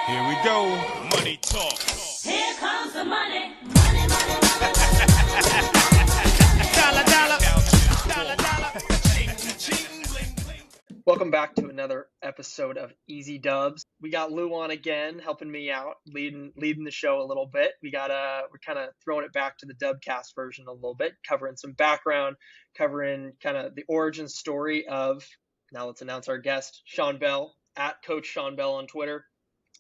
Here we go. Money talk. Here comes the money. Money, money, money. Dollar, dollar. Dollar, dollar. Welcome back to another episode of Easy Dubs. We got Lou on again, helping me out, leading the show a little bit. We're kind of throwing it back to the Dubcast version a little bit, covering some background, covering kind of the origin story of. Now let's announce our guest, Shaun Bell, at Coach Shaun Bell on Twitter.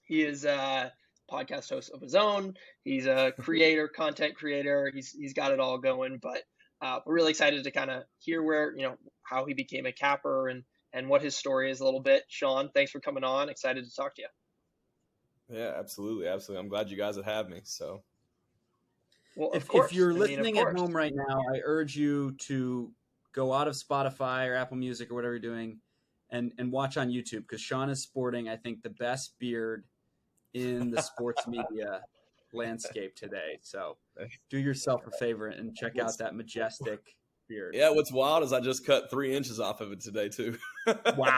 He is a podcast host of his own. He's a creator, content creator. He's got it all going. But we're really excited to kind of hear how he became a capper and what his story is a little bit. Shaun, thanks for coming on. Excited to talk to you. Yeah, absolutely. I'm glad you guys would have me. So, well, if you're listening at home right now, I urge you to go out of Spotify or Apple Music or whatever you're doing and watch on YouTube, because Shaun is sporting, I think, the best beard in the sports media landscape today. So do yourself a favor and check out that majestic beard. Yeah, what's wild is I just cut 3 inches off of it today too. Wow.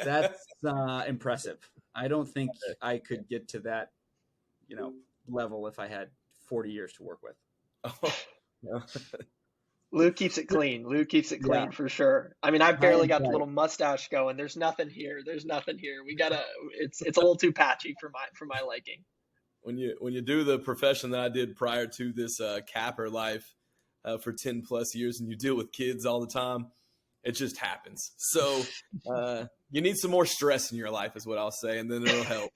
That's impressive. I don't think I could get to that, level if I had 40 years to work with. Oh, no. Lou keeps it clean. Yeah. For sure. I mean, I've barely got the little mustache going. There's nothing here. It's a little too patchy for my liking. When you do the profession that I did prior to this capper life for 10 plus years, and you deal with kids all the time, it just happens. So you need some more stress in your life is what I'll say, and then it'll help.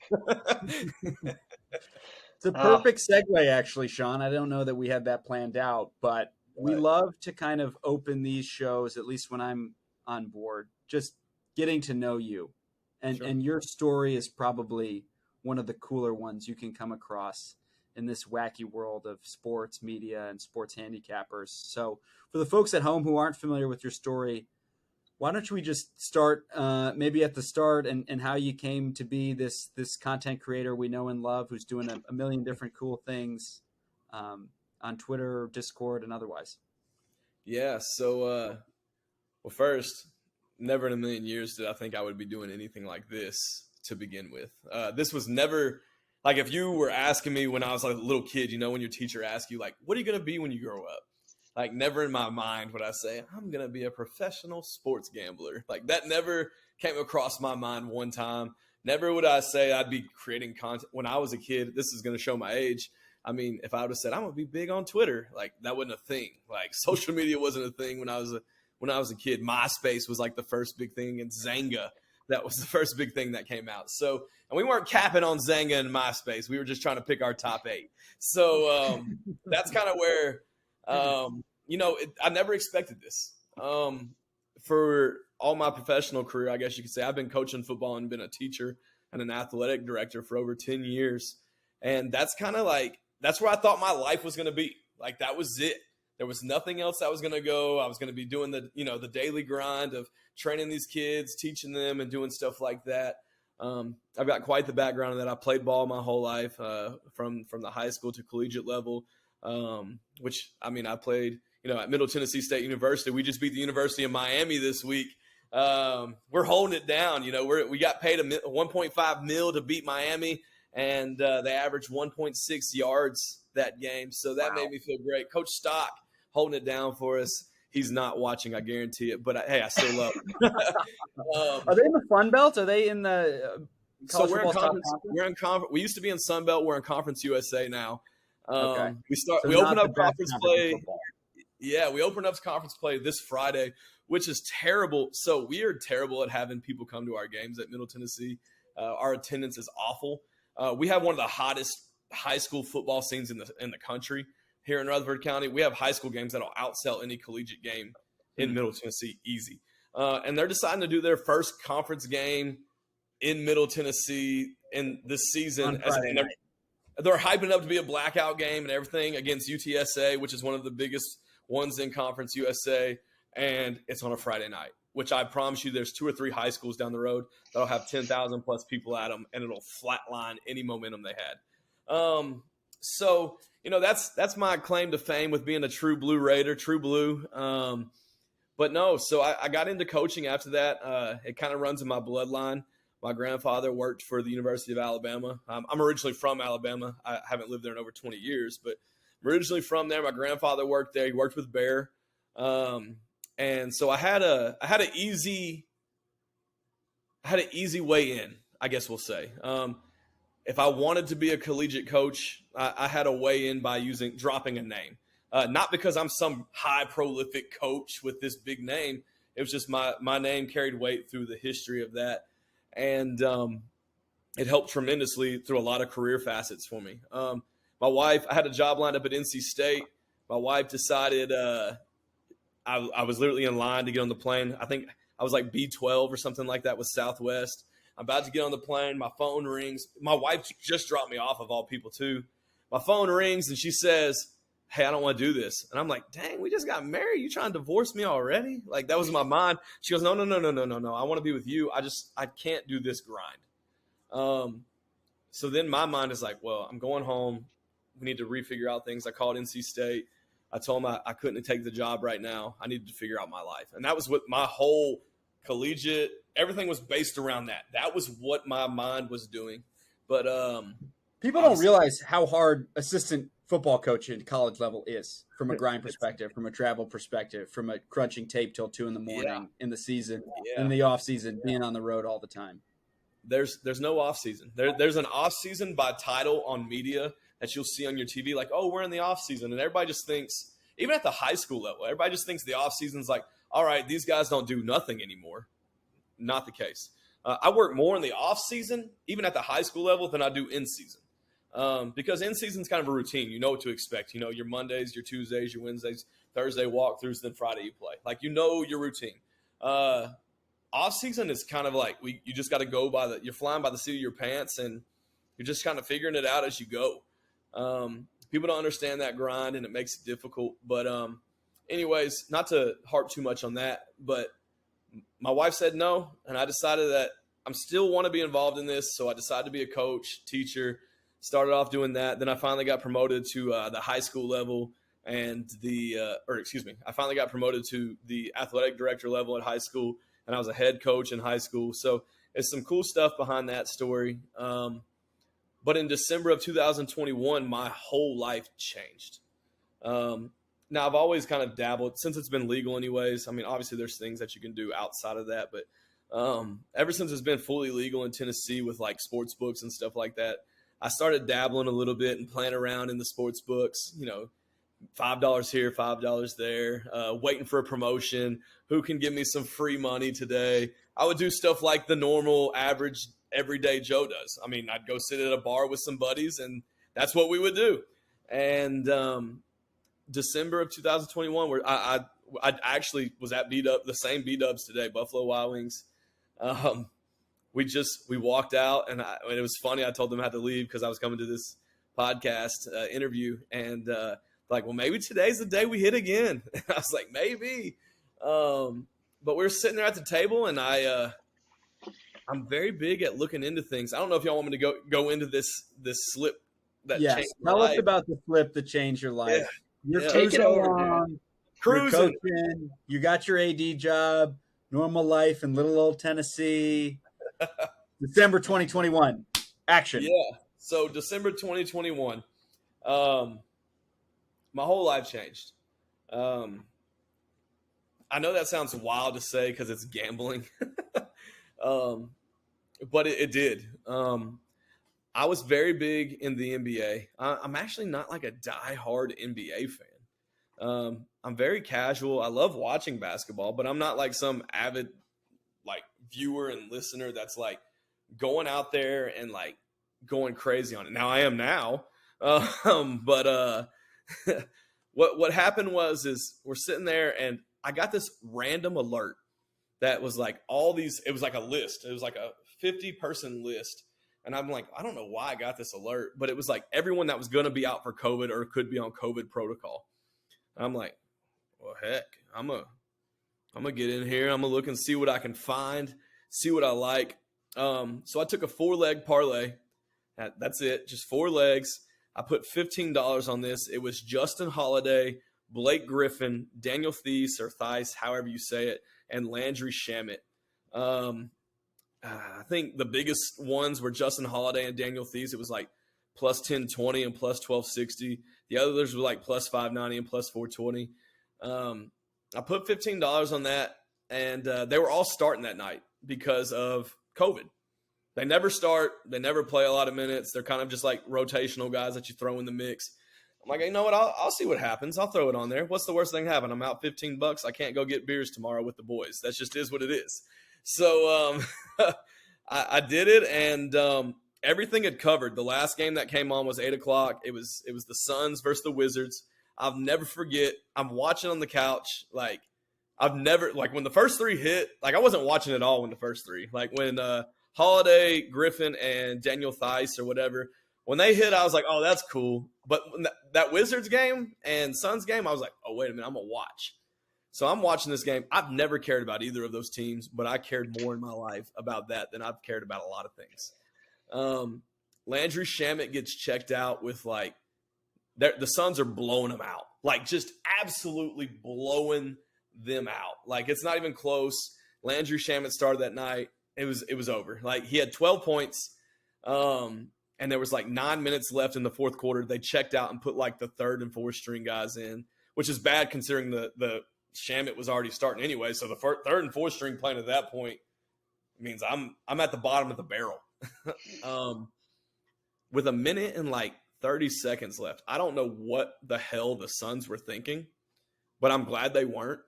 It's a perfect segue, actually, Shaun. I don't know that we had that planned out, but we love to kind of open these shows, at least when I'm on board, just getting to know you. And your story is probably one of the cooler ones you can come across in this wacky world of sports media and sports handicappers. So for the folks at home who aren't familiar with your story, why don't we just start maybe at the start and how you came to be this content creator we know and love, who's doing a million different cool things on Twitter, Discord, and otherwise. Yeah. So, first, never in a million years did I think I would be doing anything like this to begin with. This was never like, if you were asking me when I was like a little kid, when your teacher asks you like, what are you going to be when you grow up? Like, never in my mind would I say, I'm going to be a professional sports gambler. Like, that never came across my mind one time. Never would I say I'd be creating content. When I was a kid, this is going to show my age. I mean, if I would have said I'm gonna be big on Twitter, like, that wasn't a thing. Like, social media wasn't a thing when I was a kid. MySpace was like the first big thing, and Zanga, that was the first big thing that came out. So, and we weren't capping on Zanga and MySpace. We were just trying to pick our top 8. So that's kind of where I never expected this. For all my professional career, I guess you could say, I've been coaching football and been a teacher and an athletic director for over 10 years, and that's kind of like. That's where I thought my life was going to be. Like, that was it. There was nothing else I was going to go. I was going to be doing the daily grind of training these kids, teaching them, and doing stuff like that. I've got quite the background in that. I played ball my whole life, from the high school to collegiate level, which, I mean, I played, at Middle Tennessee State University. We just beat the University of Miami this week. We're holding it down. We got paid $1.5 million to beat Miami. And they averaged 1.6 yards that game. So that made me feel great. Coach Stock holding it down for us. He's not watching, I guarantee it. But, hey, I still love him. Are they in the Fun Belt? Are they in the so we're in conference. We're in conference. We used to be in Sun Belt. We're in Conference USA now. Okay. We open up conference play. Yeah, we opened up conference play this Friday, which is terrible. So we are terrible at having people come to our games at Middle Tennessee. Our attendance is awful. We have one of the hottest high school football scenes in the country here in Rutherford County. We have high school games that'll outsell any collegiate game in Middle Tennessee easy. And they're deciding to do their first conference game in Middle Tennessee in this season. They're hyping it up to be a blackout game and everything against UTSA, which is one of the biggest ones in Conference USA. And it's on a Friday night, which I promise you there's 2 or 3 high schools down the road that'll have 10,000 plus people at them, and it'll flatline any momentum they had. So, that's my claim to fame with being a true blue Raider, true blue. But no, so I got into coaching after that. It kind of runs in my bloodline. My grandfather worked for the University of Alabama. I'm originally from Alabama. I haven't lived there in over 20 years, but I'm originally from there. My grandfather worked there. He worked with Bear. And so I had an easy way in, I guess we'll say. If I wanted to be a collegiate coach, I had a way in by dropping a name. Not because I'm some high prolific coach with this big name. It was just my name carried weight through the history of that. And it helped tremendously through a lot of career facets for me. My wife, I had a job lined up at NC State. My wife decided I was literally in line to get on the plane. I think I was like B12 or something like that with Southwest. I'm about to get on the plane. My phone rings. My wife just dropped me off, of all people, too. My phone rings, and she says, hey, I don't want to do this. And I'm like, dang, we just got married. You trying to divorce me already? Like, that was in my mind. She goes, no. I want to be with you. I can't do this grind. So then my mind is like, well, I'm going home. We need to refigure out things. I called NC State. I told them I couldn't take the job right now. I needed to figure out my life. And that was what my whole collegiate, everything was based around that. That was what my mind was doing. But people don't realize how hard assistant football coach at college level is from a grind perspective, from a travel perspective, from a crunching tape till 2 a.m. in the season, in the off season, being on the road all the time. There's no off season. There's an off season by title on media that you'll see on your TV, like, oh, we're in the off season, and everybody just thinks, even at the high school level, everybody just thinks the off season's like, all right, these guys don't do nothing anymore. Not the case. I work more in the off season, even at the high school level, than I do in season. Because in season is kind of a routine. You know what to expect. You know your Mondays, your Tuesdays, your Wednesdays, Thursday walkthroughs, then Friday you play. Like, you know your routine. Off season is kind of like you just got to go you're flying by the seat of your pants, and you're just kind of figuring it out as you go. People don't understand that grind, and it makes it difficult. But anyways, not to harp too much on that, but my wife said no, and I decided that I still want to be involved in this, so I decided to be a coach, teacher. Started off doing that. Then I finally got promoted to the high school level, and I finally got promoted to the athletic director level at high school, and I was a head coach in high school. So it's some cool stuff behind that story. But in December of 2021, my whole life changed. Now, I've always kind of dabbled, since it's been legal anyways. I mean, obviously there's things that you can do outside of that, but ever since it's been fully legal in Tennessee with like sports books and stuff like that, I started dabbling a little bit and playing around in the sports books, you know, $5 here, $5 there, waiting for a promotion. Who can give me some free money today? I would do stuff like the normal, average, everyday Joe does. I mean, I'd go sit at a bar with some buddies, and that's what we would do. And December of 2021, where I actually was at the same B-Dubs today, Buffalo Wild Wings. We walked out, and it was funny. I told them I had to leave because I was coming to this podcast interview, and like, well, maybe today's the day we hit again. I was like, maybe. But we were sitting there at the table, and I'm very big at looking into things. I don't know if y'all want me to go into this slip that changed my life. Tell us life. about the flip that changed your life. Yeah. You're Take it over, dude. Cruising. Coaching, you got your AD job, normal life in little old Tennessee. December 2021. Action. Yeah. So December 2021, my whole life changed. I know that sounds wild to say because it's gambling, but it did. I was very big in the NBA. I'm actually not like a diehard NBA fan. I'm very casual. I love watching basketball, but I'm not like some avid like viewer and listener that's like going out there and like going crazy on it. Now I am now, but what happened is we're sitting there, and I got this random alert that was like it was like a list. It was like a 50-person list. And I'm like, I don't know why I got this alert, but it was like everyone that was going to be out for COVID or could be on COVID protocol. And I'm like, well, heck, I'm going to get in here. I'm going to look and see what I can find, see what I like. So I took a 4-leg parlay. That's it. Just 4 legs. I put $15 on this. It was Justin Holiday, Blake Griffin, Daniel Theis, or Theis, however you say it, and Landry Shamet. I think the biggest ones were Justin Holiday and Daniel Thies. It was like plus 1020 and plus 1260. The others were like plus 590 and plus 420. I put $15 on that, and they were all starting that night because of COVID. They never start. They never play a lot of minutes. They're kind of just like rotational guys that you throw in the mix. I'm like, you know what? I'll see what happens. I'll throw it on there. What's the worst thing happen? I'm out $15. I can't go get beers tomorrow with the boys. That just is what it is. So I did it, and everything had covered. The last game that came on was 8 o'clock. It was the Suns versus the Wizards. I'll never forget. I'm watching on the couch. Like, I've never, like, when the first three hit, like, I wasn't watching at all when the first three. Like, when Holiday, Griffin, and Daniel Theis or whatever, when they hit, I was like, oh, that's cool. But when that Wizards game and Suns game, I was like, oh, wait a minute, I'm going to watch. So I'm watching this game. I've never cared about either of those teams, but I cared more in my life about that than I've cared about a lot of things. Landry Shamet gets checked out with, like, the Suns are blowing him out. Like, just absolutely blowing them out. Like, it's not even close. Landry Shamet started that night. It was over. Like, he had 12 points, and there was like 9 minutes left in the fourth quarter. They checked out and put like the third and fourth string guys in, which is bad considering the Shamet was already starting anyway. So the third and fourth string playing at that point means I'm at the bottom of the barrel. With a minute and like 30 seconds left, I don't know what the hell the Suns were thinking, but I'm glad they weren't.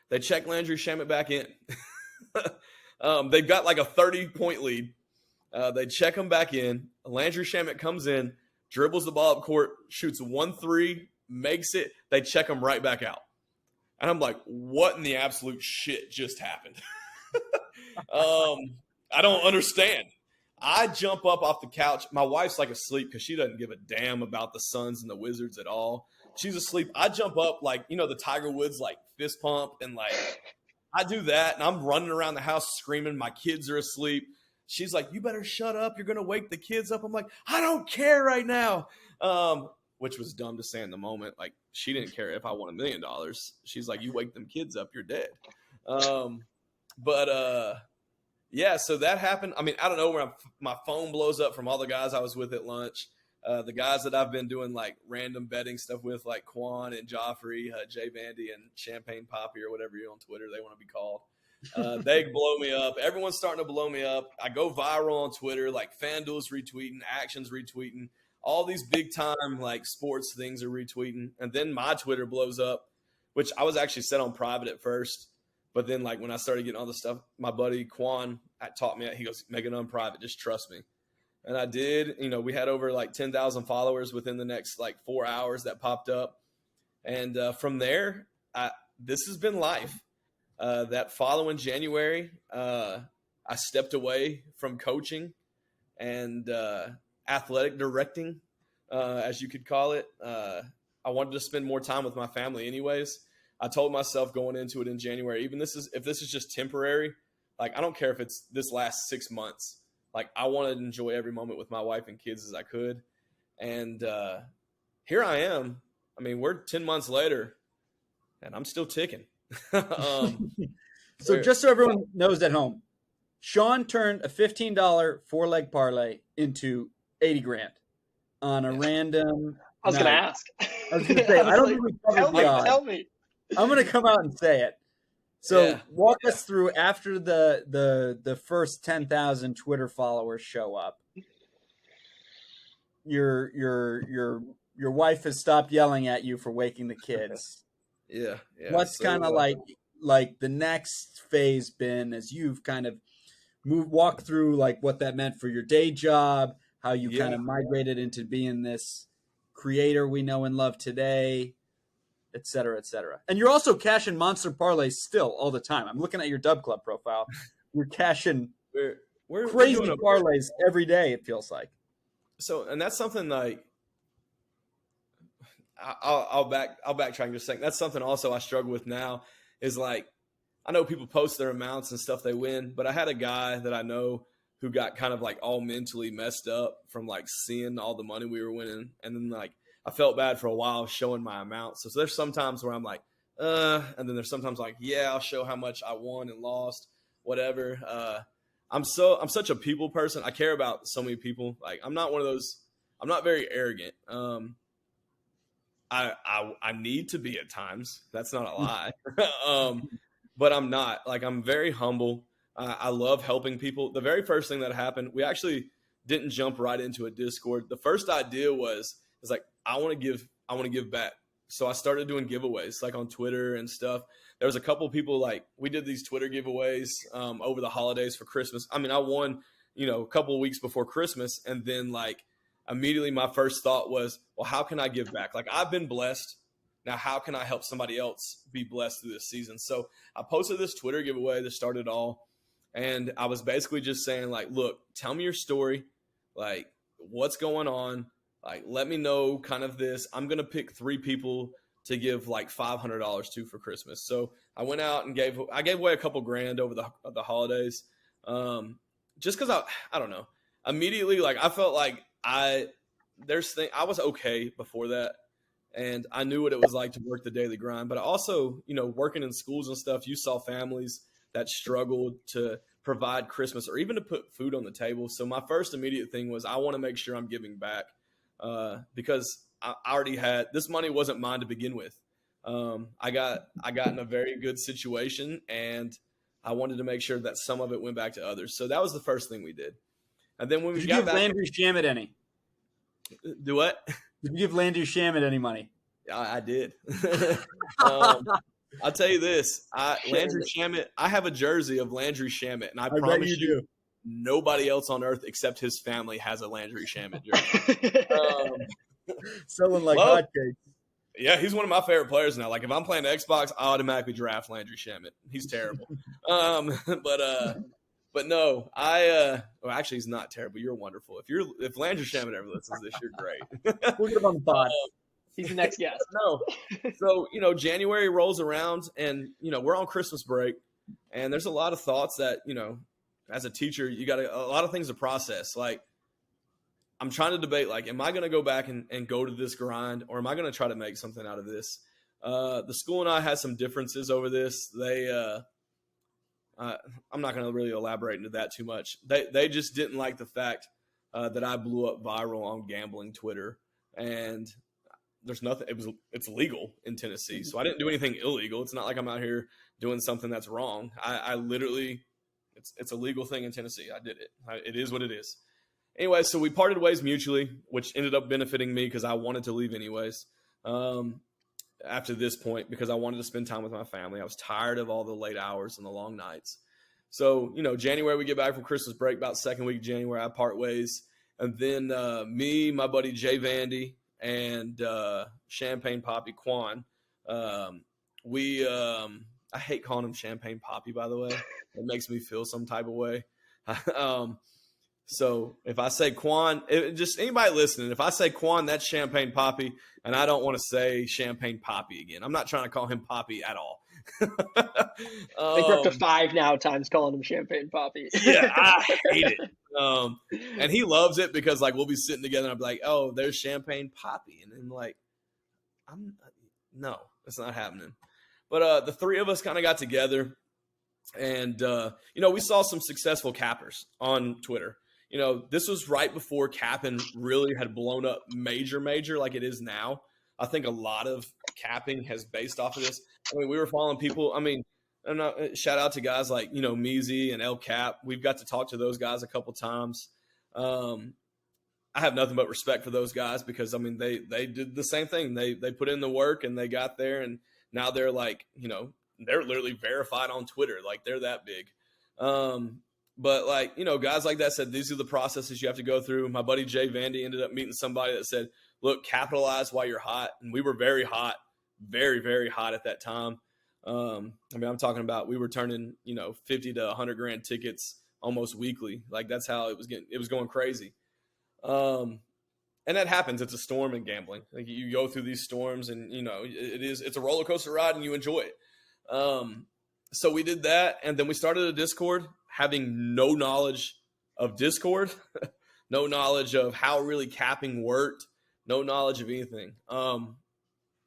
They checked Landry Shamet back in. They've got like a 30-point lead. They check him back in. Landry Shamet comes in, dribbles the ball up court, shoots 1-3, makes it. They check him right back out. And I'm like, what in the absolute shit just happened? I don't understand. I jump up off the couch. My wife's like asleep because she doesn't give a damn about the Suns and the Wizards at all. She's asleep. I jump up like, you know, the Tiger Woods like fist pump, and like I do that, and I'm running around the house screaming. My kids are asleep. She's like, you better shut up. You're going to wake the kids up. I'm like, I don't care right now, which was dumb to say in the moment. Like, she didn't care if I won $1 million. She's like, you wake them kids up, you're dead. Yeah, so that happened. I mean, I don't know where my phone blows up from all the guys I was with at lunch. The guys that I've been doing like random betting stuff with, like Quan and Joffrey, Jay Vandy and Champagne Poppy or whatever you're on Twitter they want to be called. They blow me up. Everyone's starting to blow me up. I go viral on Twitter, like FanDuel's retweeting, Action's retweeting. All these big time like sports things are retweeting. And then my Twitter blows up, which I was actually set on private at first. But then, like, when I started getting all this stuff, my buddy Quan taught me, he goes, make it unprivate, just trust me. And I did. You know, we had over, like, 10,000 followers within the next, like, 4 hours that popped up. And from there, this has been life. That following January, I stepped away from coaching and athletic directing, as you could call it. I wanted to spend more time with my family anyways. I told myself going into it in January, if this is just temporary, like, I don't care if it's this last 6 months. Like, I wanted to enjoy every moment with my wife and kids as I could. And here I am. I mean, we're 10 months later, and I'm still ticking. So just so everyone knows at home, Shaun turned a $15 4-leg parlay into 80 grand on a random I was going to night. ask. I was going to say, I don't think we covered the odds. Tell me. I'm going to come out and say it. So walk us through after the first 10,000 Twitter followers show up. Your wife has stopped yelling at you for waking the kids. Yeah. What's kind of like the next phase been as you've kind of walked through like what that meant for your day job, how you kind of migrated into being this creator we know and love today, et cetera, et cetera. And you're also cashing monster parlays still all the time. I'm looking at your Dub Club profile. You're cashing crazy parlays every day, it feels like. So, and that's something like, I'll backtrack in just a second. That's something also I struggle with now is like, I know people post their amounts and stuff they win, but I had a guy that I know who got kind of like all mentally messed up from like seeing all the money we were winning. And then like, I felt bad for a while showing my amounts. So there's sometimes where I'm like, and then there's sometimes like, yeah, I'll show how much I won and lost, whatever. I'm such a people person. I care about so many people. Like I'm not one of those. I'm not very arrogant. I need to be at times. That's not a lie. But I'm not. Like I'm very humble. I love helping people. The very first thing that happened, we actually didn't jump right into a Discord. The first idea was like I want to give back. So I started doing giveaways like on Twitter and stuff. There was a couple people like we did these Twitter giveaways over the holidays for Christmas. I mean, I won, a couple of weeks before Christmas, and then like immediately my first thought was, well, how can I give back? Like I've been blessed. Now, how can I help somebody else be blessed through this season? So I posted this Twitter giveaway that started all, and I was basically just saying like, look, tell me your story. Like what's going on? Like, let me know kind of this. I'm going to pick 3 people to give like $500 to for Christmas. So I went out and gave away a couple grand over the holidays. Just cause I don't know, immediately, like I felt like I was okay before that. And I knew what it was like to work the daily grind, but I also, working in schools and stuff, you saw families that struggled to provide Christmas or even to put food on the table. So my first immediate thing was I want to make sure I'm giving back. Because I already had this money wasn't mine to begin with. I got in a very good situation, and I wanted to make sure that some of it went back to others. So that was the first thing we did. And then when we Did you got give back, Landry Shamet any? Do what? Did you give Landry Shamet any money? I did. I'll tell you this: Landry Shamet. I have a jersey of Landry Shamet, and I promise you, nobody else on earth except his family has a Landry Shamet jersey. Selling like hotcakes. Yeah, he's one of my favorite players now. Like if I'm playing Xbox, I automatically draft Landry Shamet. He's terrible. But no, well, actually, he's not terrible. You're wonderful. If Landry Shamet ever listens to this, you're great. We'll get him on the pod. He's the next guest. No, so January rolls around, and we're on Christmas break, and there's a lot of thoughts that as a teacher, you got a lot of things to process. Like I'm trying to debate, like, am I going to go back and go to this grind, or am I going to try to make something out of this? The school and I had some differences over this. I'm not going to really elaborate into that too much. They just didn't like the fact that I blew up viral on gambling Twitter, and there's nothing. It's legal in Tennessee, so I didn't do anything illegal. It's not like I'm out here doing something that's wrong. I literally, it's a legal thing in Tennessee. I did it. It is what it is. Anyway, so we parted ways mutually, which ended up benefiting me because I wanted to leave anyways. After this point, because I wanted to spend time with my family. I was tired of all the late hours and the long nights. So, January, we get back from Christmas break, about second week of January, I part ways. And then me, my buddy Jay Vandy, and Champagne Poppy Quan, I hate calling him Champagne Poppy, by the way. It makes me feel some type of way. So if I say Quan, just anybody listening, if I say Quan, that's Champagne Poppy, and I don't want to say Champagne Poppy again. I'm not trying to call him Poppy at all. We're up to 5 now times calling him Champagne Poppy. Yeah, I hate it. And he loves it because like we'll be sitting together and I'll be like, oh, there's Champagne Poppy. And then like, no, that's not happening. But the 3 of us kind of got together and, we saw some successful cappers on Twitter. This was right before capping really had blown up major like it is now. I think a lot of capping has based off of this. I mean, we were following people. I mean, shout out to guys like, Measy and El Cap. We've got to talk to those guys a couple times. I have nothing but respect for those guys because, I mean, they did the same thing. They put in the work and they got there, and now they're like, they're literally verified on Twitter. Like they're that big. But like, guys like that said, these are the processes you have to go through. My buddy Jay Vandy ended up meeting somebody that said, look, capitalize while you're hot. And we were very hot, very, very hot at that time. I mean, I'm talking about, we were turning, 50 to 100 grand tickets almost weekly. Like that's how it was going crazy. And that happens. It's a storm in gambling. Like you go through these storms and, it's a roller coaster ride and you enjoy it. So we did that. And then we started a Discord, having no knowledge of Discord, no knowledge of how really capping worked, no knowledge of anything.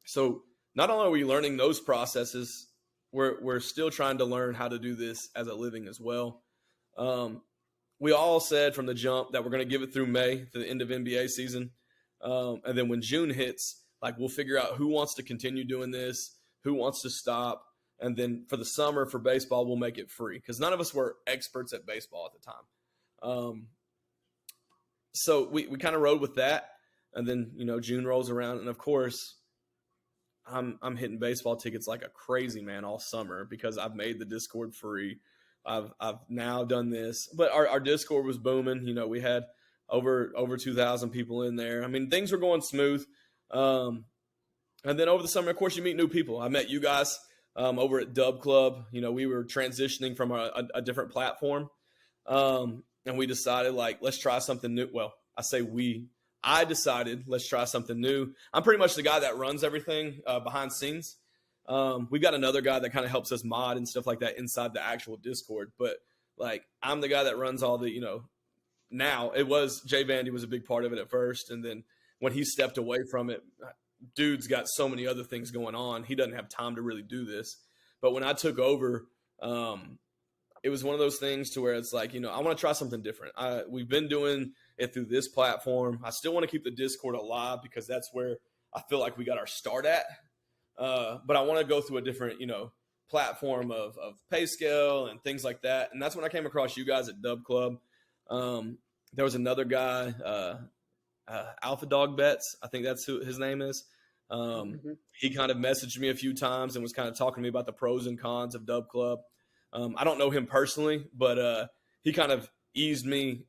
So not only are we learning those processes, we're still trying to learn how to do this as a living as well. we all said from the jump that we're going to give it through May to the end of NBA season. And then when June hits, like we'll figure out who wants to continue doing this, who wants to stop. And then for the summer for baseball, we'll make it free because none of us were experts at baseball at the time. So we kind of rode with that. And then, June rolls around. And of course, I'm hitting baseball tickets like a crazy man all summer because I've made the Discord free. I've now done this, but our Discord was booming. We had over 2,000 people in there. I mean, things were going smooth. And then over the summer, of course, you meet new people. I met you guys over at Dub Club. We were transitioning from a different platform. And we decided, let's try something new. Well, I decided, let's try something new. I'm pretty much the guy that runs everything behind scenes. We got another guy that kind of helps us mod and stuff like that inside the actual Discord. But I'm the guy that runs all the, now it was Jay Vandy was a big part of it at first. And then when he stepped away from it, dude's got so many other things going on. He doesn't have time to really do this. But when I took over, it was one of those things to where it's I want to try something different. We've been doing it through this platform. I still want to keep the Discord alive because that's where I feel like we got our start at. But I want to go through a different, platform of pay scale and things like that. And that's when I came across you guys at Dub Club. There was another guy, Alpha Dog Bets. I think that's who his name is. He kind of messaged me a few times and was kind of talking to me about the pros and cons of Dub Club. I don't know him personally, but he kind of eased me,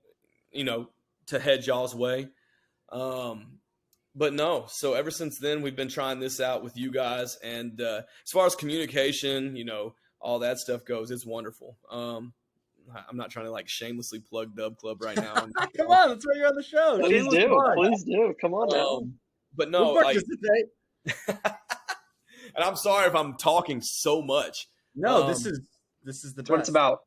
to head y'all's way. But no, so ever since then, we've been trying this out with you guys. And as far as communication, all that stuff goes, it's wonderful. I'm not trying to shamelessly plug Dub Club right now. Come on, that's why you're on the show. Please do. Come on now. But no, We'll participate. and I'm sorry if I'm talking so much. No, this is the That's what it's about.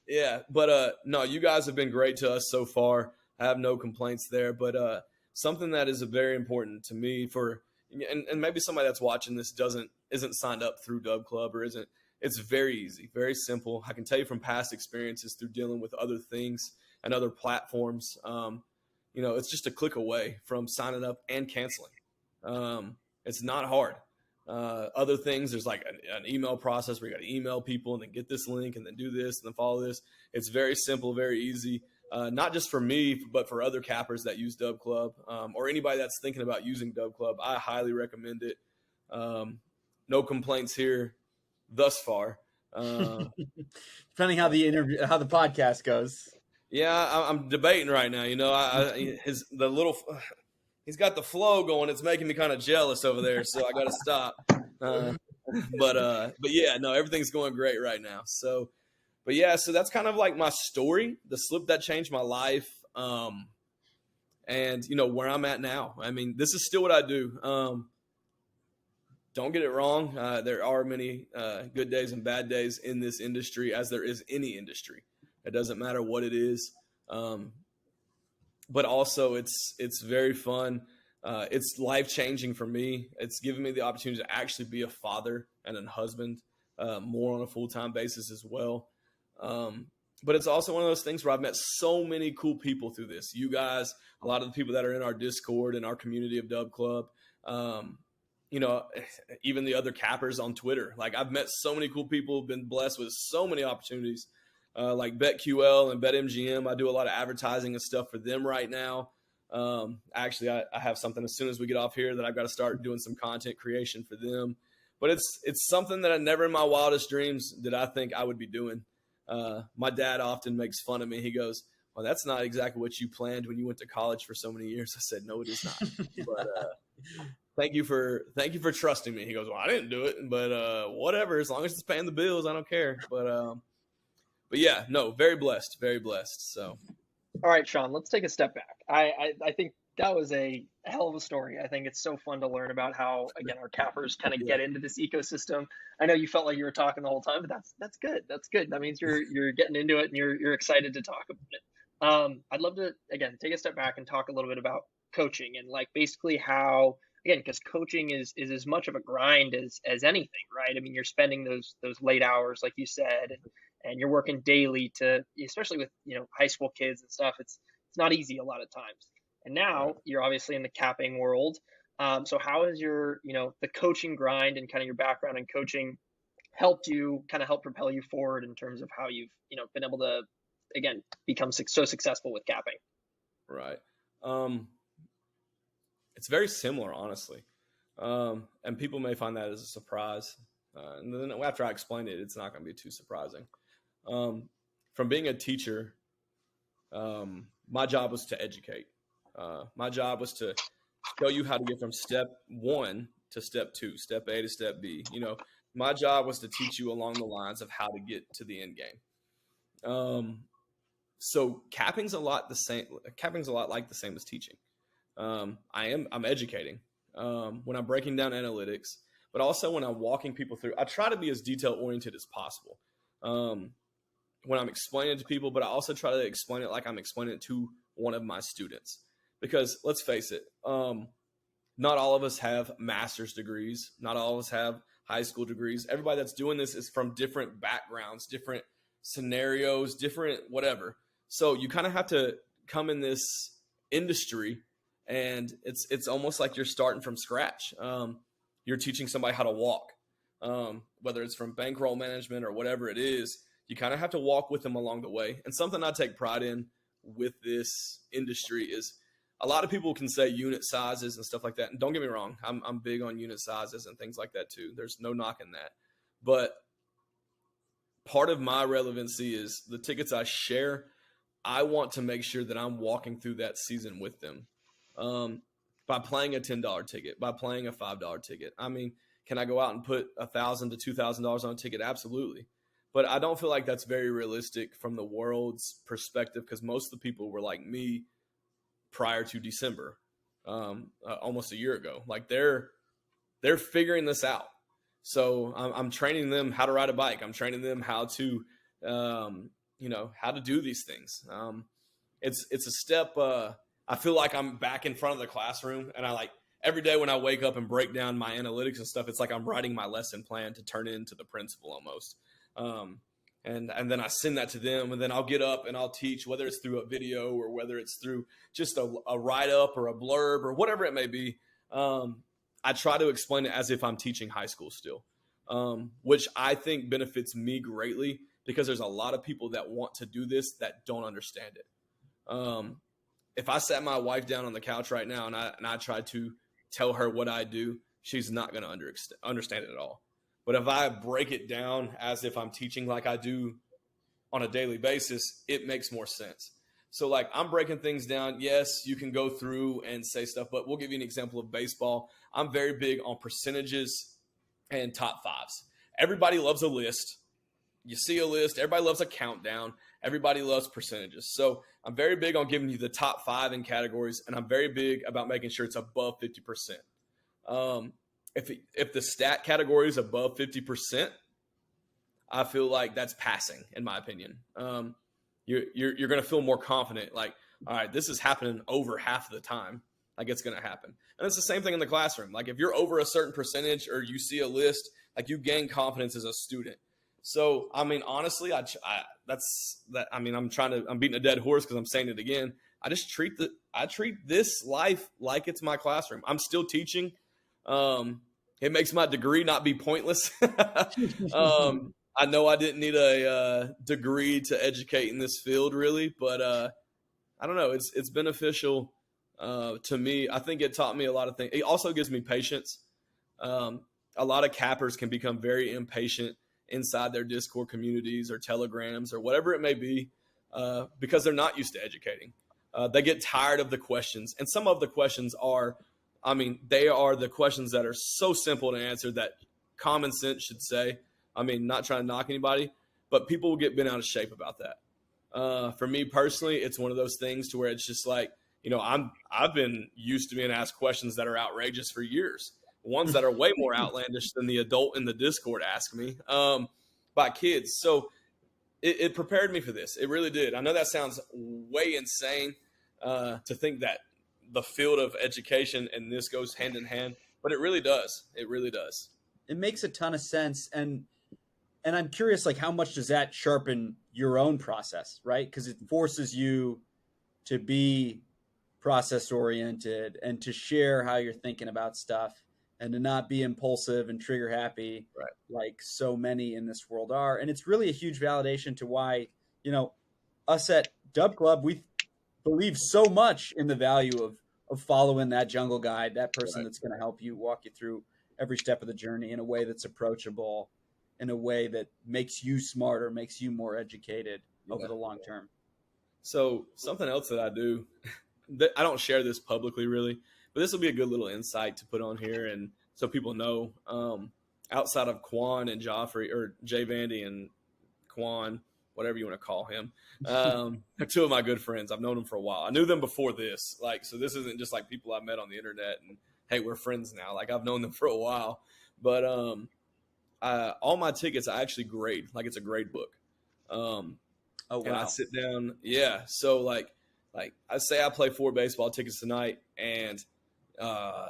Yeah, but no, you guys have been great to us so far. I have no complaints there. But something that is very important to me and maybe somebody that's watching this isn't signed up through Dub Club or isn't. It's very easy, very simple. I can tell you from past experiences through dealing with other things and other platforms. It's just a click away from signing up and canceling. It's not hard. Other things, there's an email process where you got to email people and then get this link and then do this and then follow this. It's very simple, very easy. Not just for me, but for other cappers that use Dub Club or anybody that's thinking about using Dub Club. I highly recommend it. No complaints here thus far. Depending how the podcast goes. Yeah, I'm debating right now. He's got the flow going. It's making me kind of jealous over there, so I got to stop. But yeah, no, everything's going great right now. So that's kind of my story, the slip that changed my life, and where I'm at now. I mean, this is still what I do. Don't get it wrong. There are many good days and bad days in this industry, as there is any industry. It doesn't matter what it is. But also it's very fun. It's life-changing for me. It's given me the opportunity to actually be a father and a husband more on a full-time basis as well. But it's also one of those things where I've met so many cool people through this. You guys, a lot of the people that are in our Discord and our community of Dub Club, even the other cappers on Twitter. I've met so many cool people, been blessed with so many opportunities. Like BetQL and BetMGM. I do a lot of advertising and stuff for them right now. Actually, I have something as soon as we get off here that I've got to start doing some content creation for them. But it's something that I never in my wildest dreams did I think I would be doing. My dad often makes fun of me. He goes, "Well, that's not exactly what you planned when you went to college for so many years." I said, "No, it is not." But thank you for trusting me. He goes, "Well, I didn't do it, but whatever. As long as it's paying the bills, I don't care." But yeah, no, very blessed, very blessed. So, all right, Shaun, let's take a step back. I think that was a hell of a story. I think it's so fun to learn about how, again, our cappers kind of get into this ecosystem. I know you felt like you were talking the whole time, but that's good. That's good. That means you're getting into it and you're excited to talk about it. I'd love to, again, take a step back and talk a little bit about coaching and basically how, again, because coaching is as much of a grind as anything, right? I mean, you're spending those late hours, like you said, and you're working daily to, especially with, high school kids and stuff, it's not easy a lot of times. And now Right. you're obviously in the capping world. So how has your, the coaching grind and kind of your background in coaching helped you kind of help propel you forward in terms of how you've, been able to, again, become so successful with capping? Right. Um, it's very similar, honestly. And people may find that as a surprise. And then after I explain it, it's not going to be too surprising. From being a teacher, my job was to educate. My job was to show you how to get from step one to step two, step A to step B. My job was to teach you along the lines of how to get to the end game. So capping's a lot the same. Capping's a lot like the same as teaching. I'm educating when I'm breaking down analytics, but also when I'm walking people through. I try to be as detail oriented as possible when I'm explaining it to people, but I also try to explain it like I'm explaining it to one of my students. Because let's face it, not all of us have master's degrees. Not all of us have high school degrees. Everybody that's doing this is from different backgrounds, different scenarios, different whatever. So you kind of have to come in this industry, and it's almost like you're starting from scratch. You're teaching somebody how to walk, whether it's from bankroll management or whatever it is. You kind of have to walk with them along the way. And something I take pride in with this industry is a lot of people can say unit sizes and stuff like that. And don't get me wrong, I'm big on unit sizes and things like that too. There's no knocking that. But part of my relevancy is the tickets I share. I want to make sure that I'm walking through that season with them. By playing a $10 ticket, by playing a $5 ticket. I mean, can I go out and put $1,000 to $2,000 on a ticket? Absolutely. But I don't feel like that's very realistic from the world's perspective, because most of the people were like me prior to December, almost a year ago. Like they're figuring this out. So I'm training them how to ride a bike. I'm training them how to, how to do these things. It's a step. I feel like I'm back in front of the classroom, and every day when I wake up and break down my analytics and stuff, it's like I'm writing my lesson plan to turn into the principal almost. And then I send that to them, and then I'll get up and I'll teach, whether it's through a video or whether it's through just a write-up or a blurb or whatever it may be. I try to explain it as if I'm teaching high school still, which I think benefits me greatly, because there's a lot of people that want to do this that don't understand it. If I sat my wife down on the couch right now and I tried to tell her what I do, she's not going to understand it at all. But if I break it down as if I'm teaching like I do on a daily basis, it makes more sense. So I'm breaking things down. Yes, you can go through and say stuff, but we'll give you an example of baseball. I'm very big on percentages and top fives. Everybody loves a list. You see a list. Everybody loves a countdown. Everybody loves percentages. So I'm very big on giving you the top five in categories, and I'm very big about making sure it's above 50%. If the stat category is above 50%, I feel like that's passing, in my opinion. You're going to feel more confident. Like, all right, this is happening over half the time. Like, it's going to happen. And it's the same thing in the classroom. Like, if you're over a certain percentage or you see a list, you gain confidence as a student. So, I mean, honestly, I'm beating a dead horse because I'm saying it again. I just treat this life like it's my classroom. I'm still teaching. It makes my degree not be pointless. I know I didn't need a degree to educate in this field, really, but I don't know. It's beneficial to me. I think it taught me a lot of things. It also gives me patience. A lot of cappers can become very impatient inside their Discord communities or Telegrams or whatever it may be, because they're not used to educating. They get tired of the questions, and some of the questions are, they are the questions that are so simple to answer that common sense should say. Not trying to knock anybody, but people will get bent out of shape about that. For me personally, it's one of those things to where it's just like, I've been used to being asked questions that are outrageous for years. Ones that are way more outlandish than the adult in the Discord ask me by kids. So it prepared me for this. It really did. I know that sounds way insane to think that the field of education and this goes hand in hand, but it really does. It really does. It makes a ton of sense. And And I'm curious, like, how much does that sharpen your own process, right? Because it forces you to be process oriented and to share how you're thinking about stuff and to not be impulsive and trigger happy Right. like so many in this world are. And it's really a huge validation to why, us at Dub Club, we believe so much in the value of following that jungle guide, that person Right. that's going to help you walk you through every step of the journey in a way that's approachable, in a way that makes you smarter, makes you more educated over Yeah. the long term. So something else that I do, I don't share this publicly really, but this will be a good little insight to put on here, and so people know. Outside of Quan and Joffrey, or Jay Vandy and Quan, whatever you want to call him, they're two of my good friends. I've known them for a while. I knew them before this, so this isn't just like people I met on the internet and hey, we're friends now. Like I've known them for a while, but all my tickets I actually grade, like it's a grade book. Oh, wow. And I sit down. Yeah. So like I say I play 4 baseball tickets tonight, and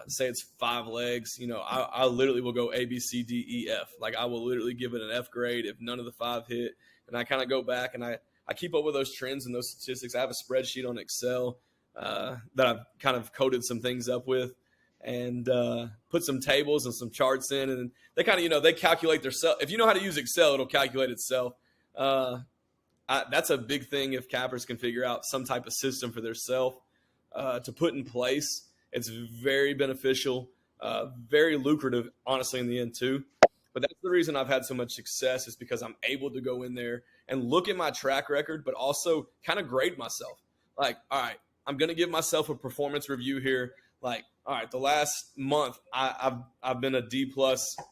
say it's 5 legs. I literally will go A, B, C, D, E, F. Like I will literally give it an F grade if none of the 5 hit. And I kind of go back and I keep up with those trends and those statistics. I have a spreadsheet on Excel that I've kind of coded some things up with, and put some tables and some charts in, and they kind of they calculate their self. If you know how to use Excel, it'll calculate itself. That's a big thing if cappers can figure out some type of system for their self to put in place. It's very beneficial, very lucrative, honestly, in the end too. But that's the reason I've had so much success, is because I'm able to go in there and look at my track record, but also kind of grade myself. Like, all right, I'm going to give myself a performance review here. Like, all right, the last month I've been a D+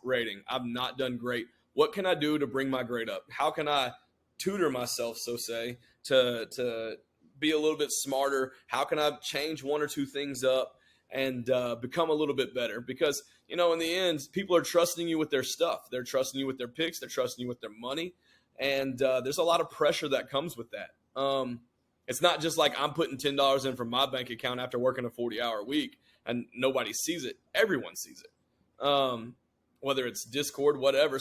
rating. I've not done great. What can I do to bring my grade up? How can I tutor myself, so say, to be a little bit smarter? How can I change 1 or 2 things up and become a little bit better? Because, in the end, people are trusting you with their stuff. They're trusting you with their picks. They're trusting you with their money. And there's a lot of pressure that comes with that. It's not just like I'm putting $10 in from my bank account after working a 40-hour week and nobody sees it. Everyone sees it. Whether it's Discord, whatever.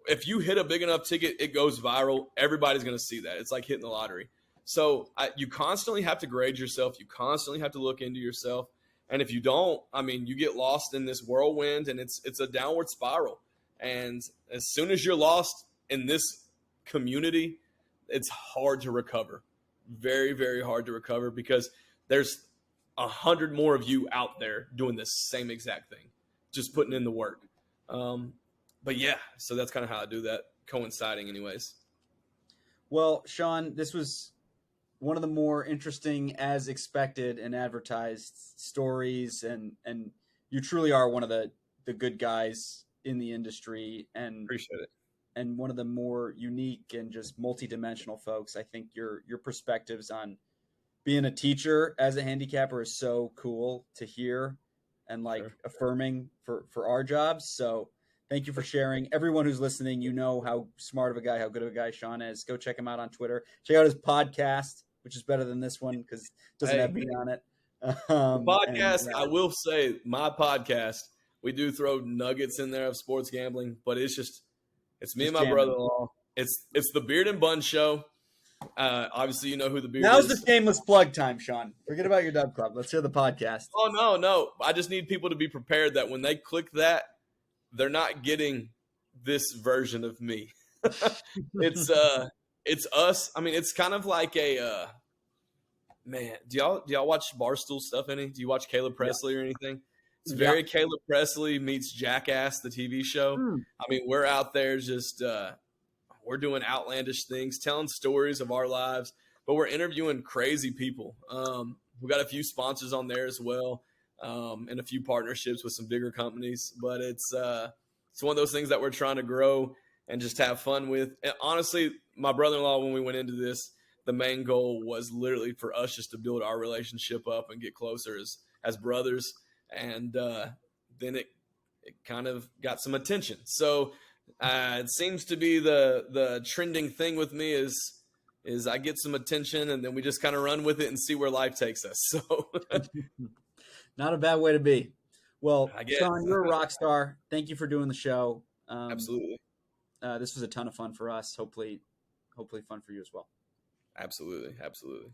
If you hit a big enough ticket, it goes viral. Everybody's going to see that. It's like hitting the lottery. So you constantly have to grade yourself. You constantly have to look into yourself. And if you don't, you get lost in this whirlwind, and it's a downward spiral. And as soon as you're lost in this community, it's hard to recover. Very, very hard to recover, because there's 100 more of you out there doing the same exact thing, just putting in the work. But yeah, so that's kind of how I do that, coinciding anyways. Well, Shaun, this was one of the more interesting, as expected and advertised, stories, and you truly are one of the good guys in the industry, and Appreciate it. And one of the more unique and just multidimensional folks. I think your perspectives on being a teacher as a handicapper is so cool to hear, and Sure. affirming for our jobs. So thank you for sharing. Everyone who's listening, how smart of a guy, how good of a guy Shaun is. Go check him out on Twitter. Check out his podcast, which is better than this one because it doesn't have me on it. Podcast, I will say, my podcast, we do throw nuggets in there of sports gambling, but it's me and my brother-in-law. It's the Beard and Bun Show. Obviously, you know who the Beard Now's is. the shameless plug time, Shaun. Forget about your Dub Club. Let's hear the podcast. Oh, no. I just need people to be prepared that when they click that, they're not getting this version of me. It's us. It's kind of like a man. Do y'all watch Barstool stuff any? Do you watch Caleb Presley or anything? It's very Caleb Presley meets Jackass, the TV show. We're out there just we're doing outlandish things, telling stories of our lives, but we're interviewing crazy people. We've got a few sponsors on there as well, and a few partnerships with some bigger companies. But it's one of those things that we're trying to grow and just have fun with. And honestly, my brother-in-law, when we went into this, the main goal was literally for us just to build our relationship up and get closer as brothers. And then it kind of got some attention. So it seems to be the trending thing with me is I get some attention, and then we just kind of run with it and see where life takes us. So not a bad way to be. Well, I guess. Shaun, you're a rock star. Thank you for doing the show. Absolutely. This was a ton of fun for us. Hopefully fun for you as well. Absolutely.